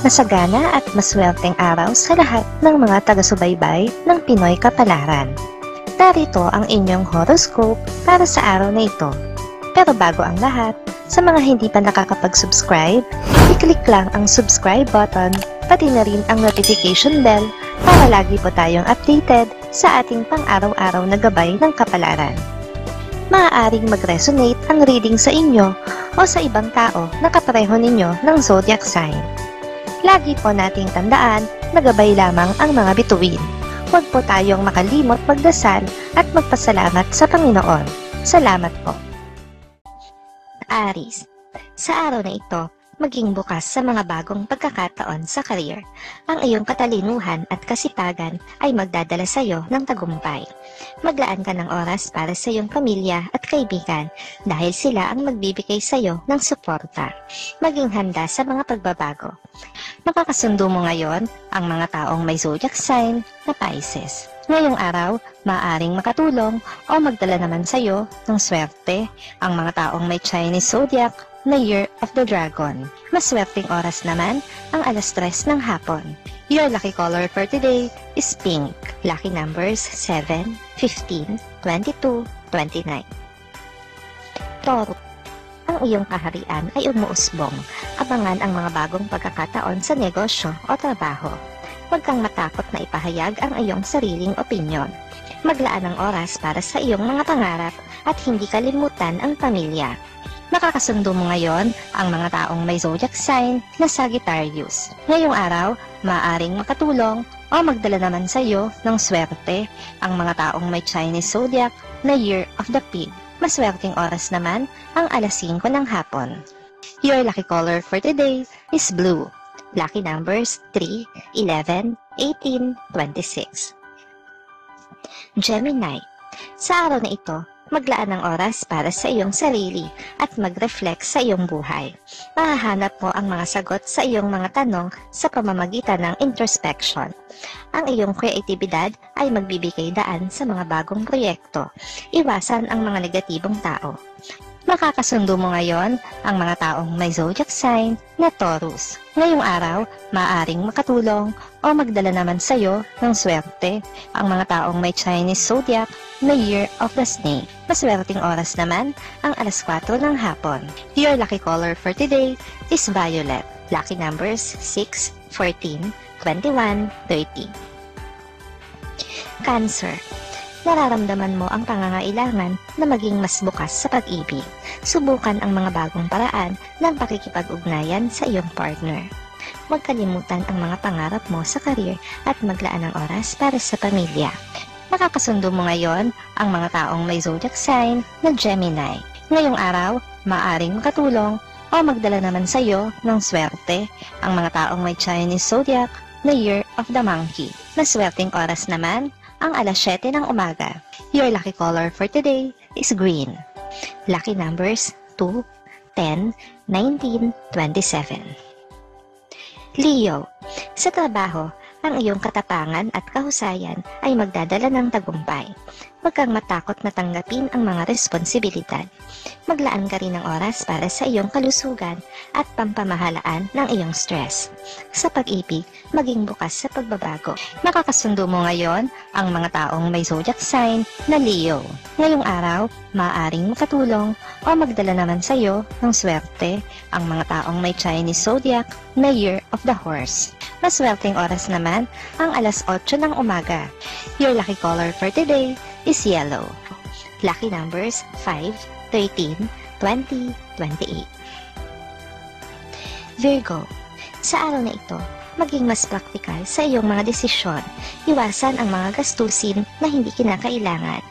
Masagana at maswerteng araw sa lahat ng mga taga-subaybay ng Pinoy Kapalaran. Narito ang inyong horoscope para sa araw na ito. Pero bago ang lahat, sa mga hindi pa nakakapag-subscribe, i-click lang ang subscribe button, pati na rin ang notification bell para lagi po tayong updated sa ating pang-araw-araw na gabay ng kapalaran. Maaaring mag-resonate ang reading sa inyo o sa ibang tao na kapareho ninyo ng zodiac sign. Lagi po nating tandaan na gabay lamang ang mga bituin. Huwag po tayong makalimot magdasal at magpasalamat sa Panginoon. Salamat po. Aries, sa araw na ito, maging bukas sa mga bagong pagkakataon sa career. Ang iyong katalinuhan at kasipagan ay magdadala sa iyo ng tagumpay. Maglaan ka ng oras para sa iyong pamilya at kaibigan dahil sila ang magbibigay sa iyo ng suporta. Maging handa sa mga pagbabago. Makakasundo mo ngayon ang mga taong may zodiac sign na Pisces. Ngayong araw, maaaring makatulong o magdala naman sa iyo ng swerte ang mga taong may Chinese zodiac na Year of the Dragon. Maswerteng oras naman ang 3:00 ng hapon. Your lucky color for today is pink. Lucky numbers 7, 15, 22, 29. Toro, ang iyong kaharian ay umuusbong. Abangan ang mga bagong pagkakataon sa negosyo o trabaho. Huwag kang matakot na ipahayag ang iyong sariling opinyon. Maglaan ng oras para sa iyong mga pangarap at hindi kalimutan ang pamilya. Makakasundo mo ngayon ang mga taong may zodiac sign na Sagittarius. Ngayong araw, maaaring makatulong o magdala naman sa iyo ng swerte ang mga taong may Chinese zodiac na Year of the Pig. Maswerteng oras naman ang 5:00 ng hapon. Your lucky color for today is blue. Lucky numbers 3, 11, 18, 26. Gemini, sa araw na ito, maglaan ng oras para sa iyong sarili at mag-reflect sa iyong buhay. Mahahanap mo ang mga sagot sa iyong mga tanong sa pamamagitan ng introspection. Ang iyong kreatibidad ay magbibigay daan sa mga bagong proyekto. Iwasan ang mga negatibong tao. Makakasundo mo ngayon ang mga taong may zodiac sign na Taurus. Ngayong araw, maaaring makatulong o magdala naman sa iyo ng swerte ang mga taong may Chinese zodiac na Year of the Snake. Maswerteng oras naman ang 4:00 ng hapon. Your lucky color for today is violet. Lucky numbers 6, 14, 21, 30. Cancer, nararamdaman mo ang pangangailangan na maging mas bukas sa pag-ibig. Subukan ang mga bagong paraan ng pakikipag-ugnayan sa iyong partner. Huwag kalimutan ang mga pangarap mo sa career at maglaan ng oras para sa pamilya. Makakasundo mo ngayon ang mga taong may zodiac sign na Gemini. Ngayong araw, maaaring makatulong o magdala naman sa iyo ng swerte ang mga taong may Chinese zodiac na Year of the Monkey. Maswerteng oras naman ang 7:00 ng umaga. Your lucky color for today is green. Lucky numbers 2, 10, 19, 27. Leo, sa trabaho, ang iyong katapangan at kahusayan ay magdadala ng tagumpay. Huwag kang matakot na tanggapin ang mga responsibilidad. Maglaan ka rin ng oras para sa iyong kalusugan at pampamahalaan ng iyong stress. Sa pag-ibig, maging bukas sa pagbabago. Makakasundo mo ngayon ang mga taong may zodiac sign na Leo. Ngayong araw, maaaring makatulong o magdala naman sa iyo ng swerte ang mga taong may Chinese zodiac na Year of the Horse. Maswerteng oras naman ang 8:00 ng umaga. Your lucky color for today is yellow. Lucky numbers 5, 13, 20, 28. Virgo, sa araw na ito, maging mas praktikal sa iyong mga desisyon. Iwasan ang mga gastusin na hindi kinakailangan.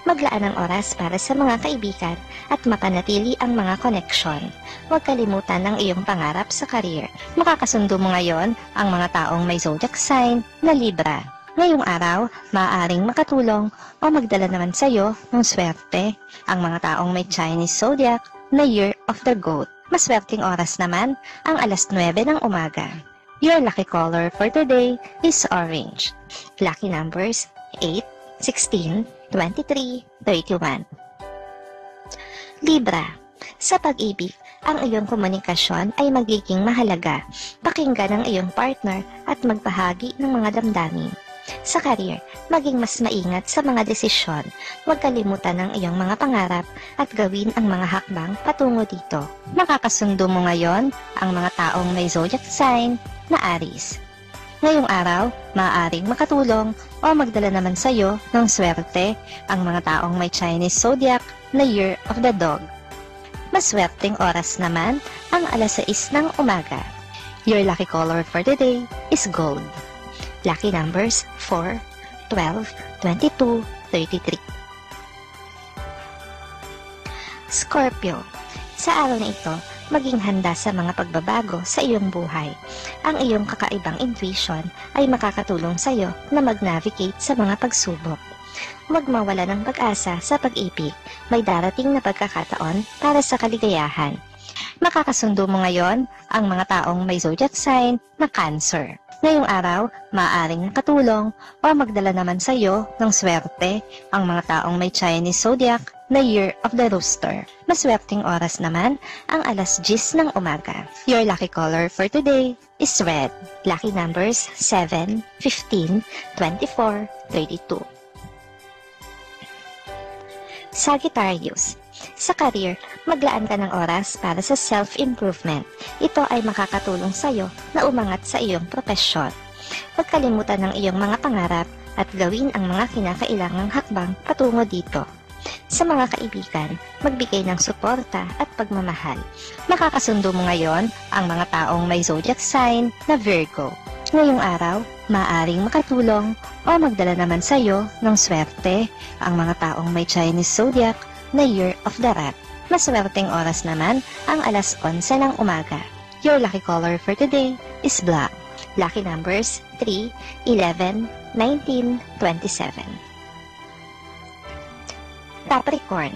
Maglaan ng oras para sa mga kaibigan at mapanatili ang mga koneksyon. Huwag kalimutan ang iyong pangarap sa career. Makakasundo mo ngayon ang mga taong may zodiac sign na Libra. Ngayong araw, maaaring makatulong o magdala naman sa iyo ng swerte ang mga taong may Chinese zodiac na Year of the Goat. Maswerteng oras naman ang 9:00 ng umaga. Your lucky color for today is orange. Lucky numbers 8, 16, 23, 31. Libra, sa pag-ibig, ang iyong komunikasyon ay magiging mahalaga. Pakinggan ang iyong partner at magbahagi ng mga damdamin. Sa career, maging mas maingat sa mga desisyon. Huwag kalimutan ang iyong mga pangarap at gawin ang mga hakbang patungo dito. Makakasundo mo ngayon ang mga taong may zodiac sign na Aries. Ngayong araw, maaaring makatulong o magdala naman sa iyo ng swerte ang mga taong may Chinese zodiac na Year of the Dog. Maswerteng oras naman ang alas 6 ng umaga. Your lucky color for today is gold. Lucky numbers 4, 12, 22, 33. Scorpio, sa araw na ito, maging handa sa mga pagbabago sa iyong buhay. Ang iyong kakaibang intuition ay makakatulong sa iyo na mag-navigate sa mga pagsubok. Huwag mawala ng pag-asa sa pag-ibig. May darating na pagkakataon para sa kaligayahan. Makakasundo mo ngayon ang mga taong may zodiac sign na Cancer. Ngayong araw, maaaring nakatulong o magdala naman sa iyo ng swerte ang mga taong may Chinese zodiac na Year of the Rooster. Maswerteng oras naman ang alas 10 ng umaga. Your lucky color for today is red. Lucky numbers 7, 15, 24, 32. Sagittarius, sa career, maglaan ka ng oras para sa self-improvement. Ito ay makakatulong sa iyo na umangat sa iyong propesyon. Huwag kalimutan ang iyong mga pangarap at gawin ang mga kinakailangang hakbang patungo dito. Sa mga kaibigan, magbigay ng suporta at pagmamahal. Makakasundo mo ngayon ang mga taong may zodiac sign na Virgo. Ngayong araw, maaaring makatulong o magdala naman sa iyo ng swerte ang mga taong may Chinese zodiac na Year of the Rat. Maswerteng oras naman ang alas 11 ng umaga. Your lucky color for today is black. Lucky numbers 3, 11, 19, 27. Capricorn,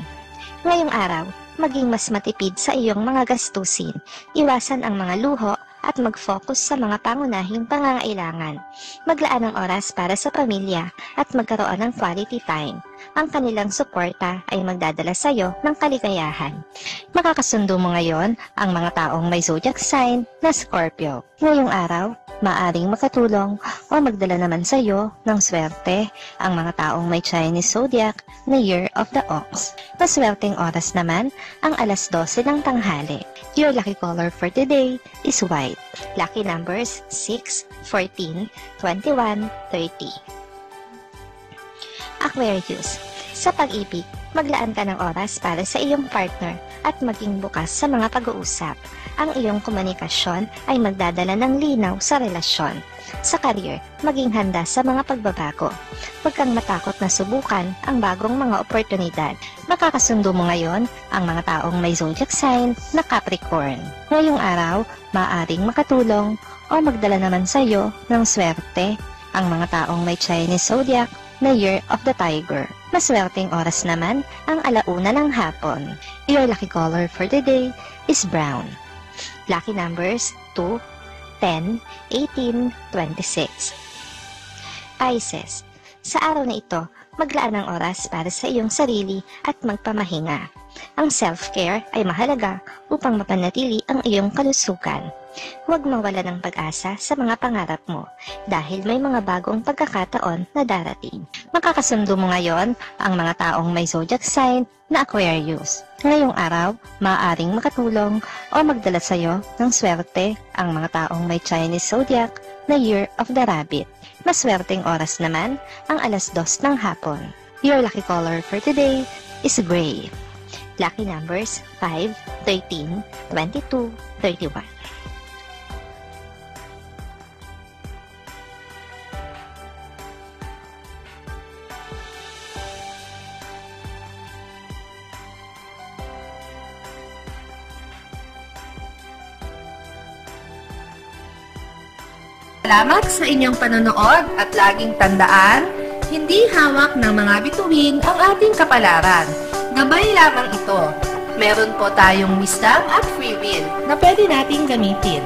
ngayong araw, maging mas matipid sa iyong mga gastusin. Iwasan ang mga luho at mag-focus sa mga pangunahing pangangailangan. Maglaan ng oras para sa pamilya at magkaroon ng quality time. Ang kanilang suporta ay magdadala sa iyo ng kaligayahan. Makakasundo mo ngayon ang mga taong may zodiac sign na Scorpio. Ngayong araw, maaring makatulong o magdala naman sa iyo ng swerte ang mga taong may Chinese zodiac na Year of the Ox. Maswerteng oras naman ang alas 12 ng tanghali. Your lucky color for today is white. Lucky numbers 6, 14, 21, 30. Aquarius, sa pag-ibig, maglaan ka ng oras para sa iyong partner at maging bukas sa mga pag-uusap. Ang iyong komunikasyon ay magdadala ng linaw sa relasyon. Sa career, maging handa sa mga pagbabago. Huwag kang matakot na subukan ang bagong mga oportunidad. Makakasundo mo ngayon ang mga taong may zodiac sign na Capricorn. Ngayong araw, maaaring makatulong o magdala naman sa iyo ng swerte ang mga taong may Chinese zodiac na Year of the Tiger. Maswerteng oras naman ang alauna ng hapon. Your lucky color for today is brown. Lucky numbers 2, 10, 18, 26. Pisces, sa araw na ito, maglaan ng oras para sa iyong sarili at magpamahinga. Ang self-care ay mahalaga upang mapanatili ang iyong kalusugan. Huwag mawala ng pag-asa sa mga pangarap mo dahil may mga bagong pagkakataon na darating. Makakasundo mo ngayon ang mga taong may zodiac sign na Aquarius. Ngayong araw, maaaring makatulong o magdala sa iyo ng swerte ang mga taong may Chinese zodiac na Year of the Rabbit. Maswerteng oras naman ang alas 2 ng hapon. Your lucky color for today is gray. Lucky numbers 5, 13, 22, 31. Salamat sa inyong panonood at laging tandaan, hindi hawak ng mga bituin ang ating kapalaran. Gabay lamang ito. Meron po tayong wisdom at free will na pwede nating gamitin.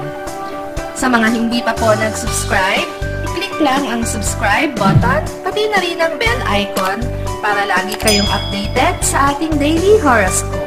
Sa mga hindi pa po nag-subscribe, i-click lang ang subscribe button, pati na rin ang bell icon para lagi kayong updated sa ating daily horoscope.